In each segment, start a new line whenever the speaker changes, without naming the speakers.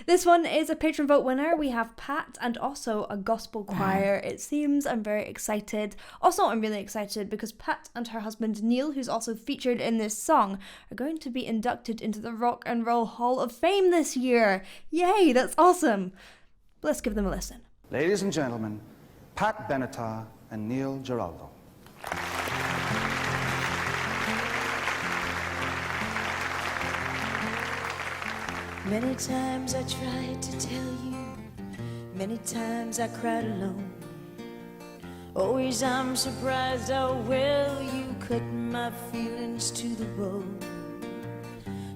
This one is a patron vote winner. We have Pat and also a gospel choir. It seems. I'm very excited. Also, I'm really excited because Pat and her husband Neil, who's also featured in this song, are going to be inducted into the Rock and Roll Hall of Fame this year. Yay, that's awesome. Let's give them a listen.
Ladies and gentlemen, Pat Benatar and Neil Giraldo.
Many times I tried to tell you, many times I cried alone. Always I'm surprised how well you cut my feelings to the bone.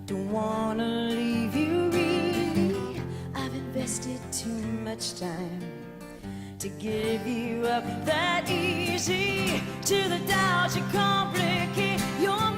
Don't wanna leave you really, I've invested too much time to give you up that easy. To the doubt you complicate your mind.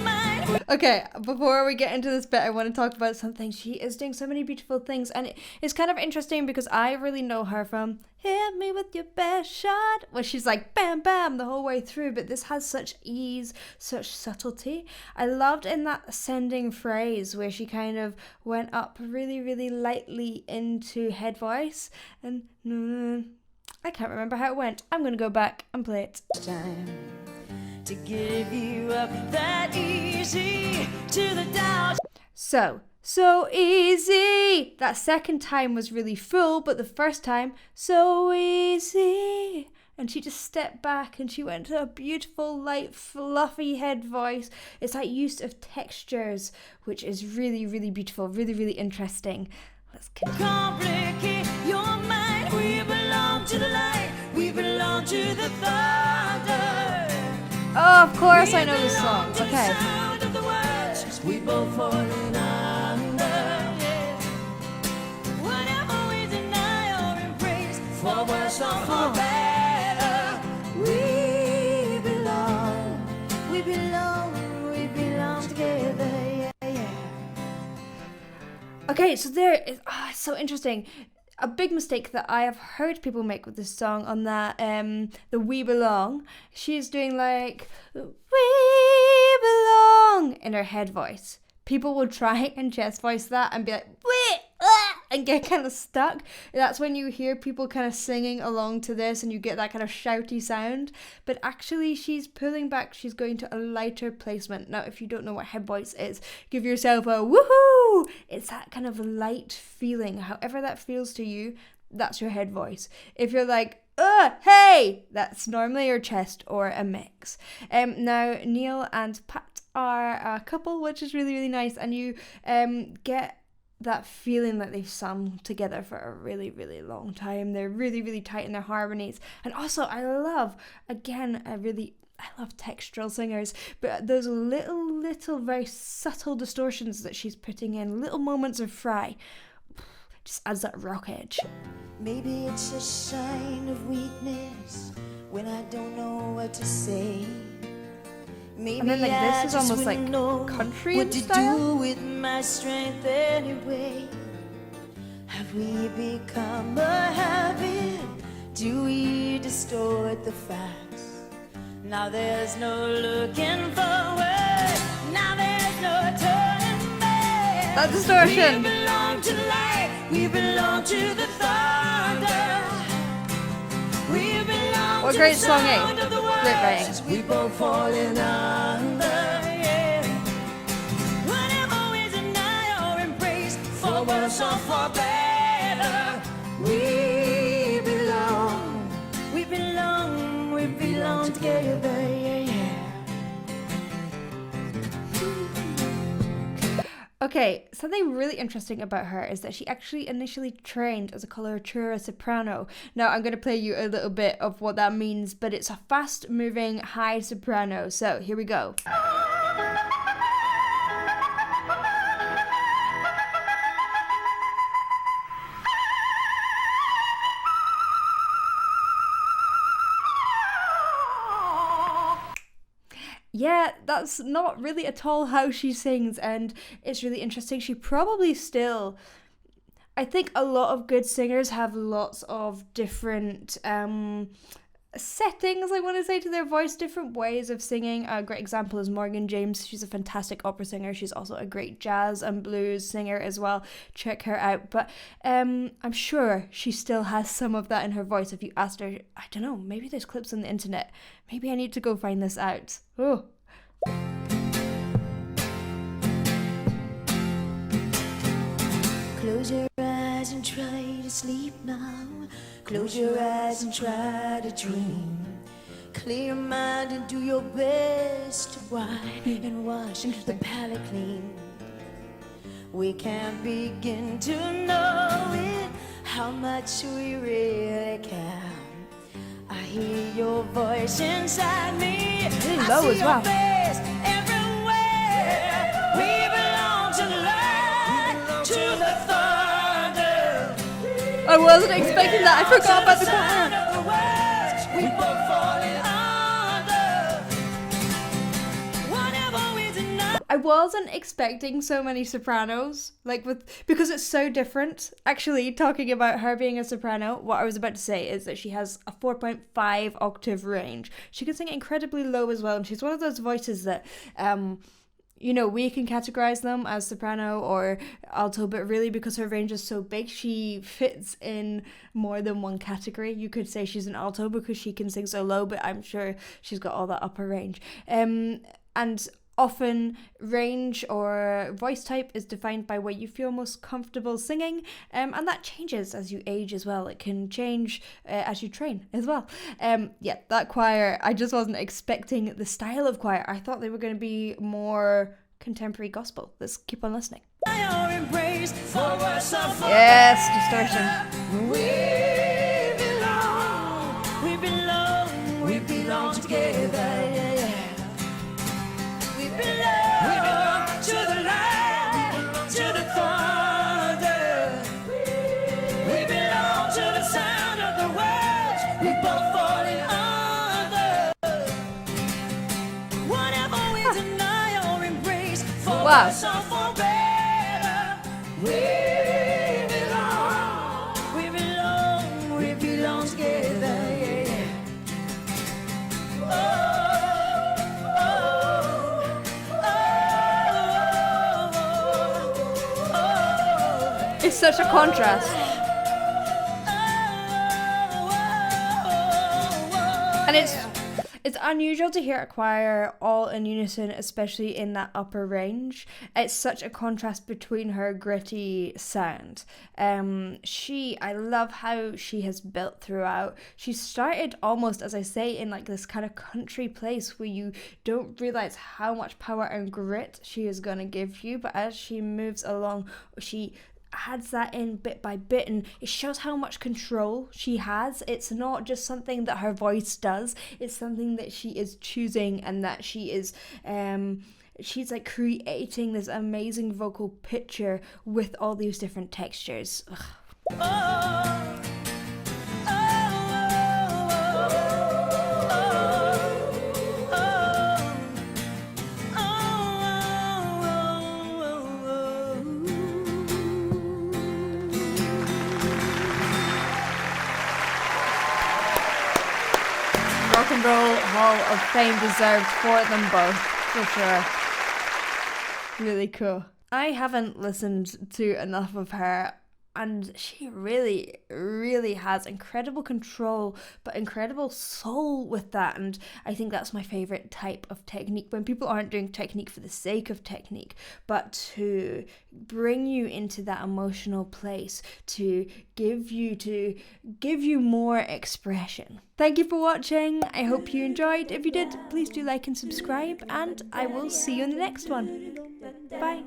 Okay, before we get into this bit, I want to talk about something. She is doing so many beautiful things, and it's kind of interesting because I really know her from Hit Me With Your Best Shot, where she's like bam bam the whole way through, but this has such ease, such subtlety. I loved in that ascending phrase where she kind of went up really, really lightly into head voice, and I can't remember how it went. I'm going to go back and play it.
Time to give you up that easy. To the doubt.
So easy. That second time was really full, but the first time, so easy. And she just stepped back and she went to a beautiful, light, fluffy head voice. It's that use of textures, which is really, really beautiful, really, really interesting. Let's continue.
Complicate your mind. We belong to the light. We belong to the thunder.
Oh, of course I know this song. Okay.
Sound of the words, we both falling under. Yeah. Whatever we deny or embrace, for worse or for better, we belong. We belong. We belong together. Yeah, yeah.
Okay, so there is. It's so interesting. A big mistake that I have heard people make with this song on that, the We Belong, she's doing like, We Belong in her head voice. People will try and chest voice that and be like, wait, and get kind of stuck. That's when you hear people kind of singing along to this and you get that kind of shouty sound. But actually she's pulling back, she's going to a lighter placement. Now, if you don't know what head voice is, give yourself a woohoo! It's that kind of light feeling. However that feels to you, that's your head voice. If you're like, hey, that's normally your chest or a mix. Now, Neil and Pat are a couple, which is really, really nice. And you get that feeling that they've sung together for a really, really long time. They're really, really tight in their harmonies. And also, I love textural singers, but those little, very subtle distortions that she's putting in, little moments of fry, just adds that rock edge.
Maybe it's a sign of weakness when I don't know what to say. Maybe
And then like
I
this is
just
almost like
wouldn't know
country
what
in
to
style.
do with my strength anyway. Have we become a habit? Do we distort the facts? Now there's no looking forward. Now there's no turning back.
That distortion.
We belong to the light. We belong to the thunder. We belong
What
to
great
the
song, eh?
sound of the
Great writing.
words. We both falling under. Yeah. Whatever we deny or embrace, for worse or for better, we belong. We belong. We belong together. Yeah, yeah.
Okay, something really interesting about her is that she actually initially trained as a coloratura soprano. Now, I'm going to play you a little bit of what that means, but it's a fast-moving high soprano. So, here we go. Yeah, that's not really at all how she sings, and it's really interesting. She probably still, I think a lot of good singers have lots of different settings, I want to say, to their voice, different ways of singing. A great example is Morgan James. She's a fantastic opera singer. She's also a great jazz and blues singer as well. Check her out. But I'm sure she still has some of that in her voice. If you asked her, I don't know, maybe there's clips on the internet. Maybe I need to go find this out. Oh.
Close your eyes and try to sleep now. Close your eyes and try to dream. Clear your mind and do your best to wipe and wash the palate clean. We can't begin to know it, how much we really care. I hear your voice inside me.
Really low as well.
Everywhere. We belong to the light, to the thunder.
I wasn't expecting that. I forgot about the choir.
We both falling under. Whatever we deny.
I wasn't expecting so many sopranos, because it's so different. Actually, talking about her being a soprano, what I was about to say is that she has a 4.5 octave range. She can sing incredibly low as well, and she's one of those voices that we can categorize them as soprano or alto, but really because her range is so big, she fits in more than one category. You could say she's an alto because she can sing so low, but I'm sure she's got all that upper range. And often range or voice type is defined by what you feel most comfortable singing, and that changes as you age as well. It can change as you train as well. That choir, I just wasn't expecting the style of choir. I thought they were going to be more contemporary gospel. Let's keep on listening. Yes, distortion.
We belong together. We belong to the light, to the thunder. We belong to the sound of the words. We both falling under. Whatever we deny or embrace, for us or for better. We belong together.
It's such a contrast. And it's unusual to hear a choir all in unison, especially in that upper range. It's such a contrast between her gritty sound. I love how she has built throughout. She started almost, as I say, in this kind of country place where you don't realize how much power and grit she is going to give you, but as she moves along, she adds that in bit by bit, and it shows how much control she has. It's not just something that her voice does, it's something that she is choosing, and that she is she's creating this amazing vocal picture with all these different textures. Rock and Roll Hall of Fame deserved for them both, for sure. Really cool. I haven't listened to enough of her, and she really, really has incredible control, but incredible soul with that. And I think that's my favourite type of technique, when people aren't doing technique for the sake of technique, but to bring you into that emotional place, to give you more expression. Thank you for watching. I hope you enjoyed. If you did, please do like and subscribe, and I will see you in the next one. Bye.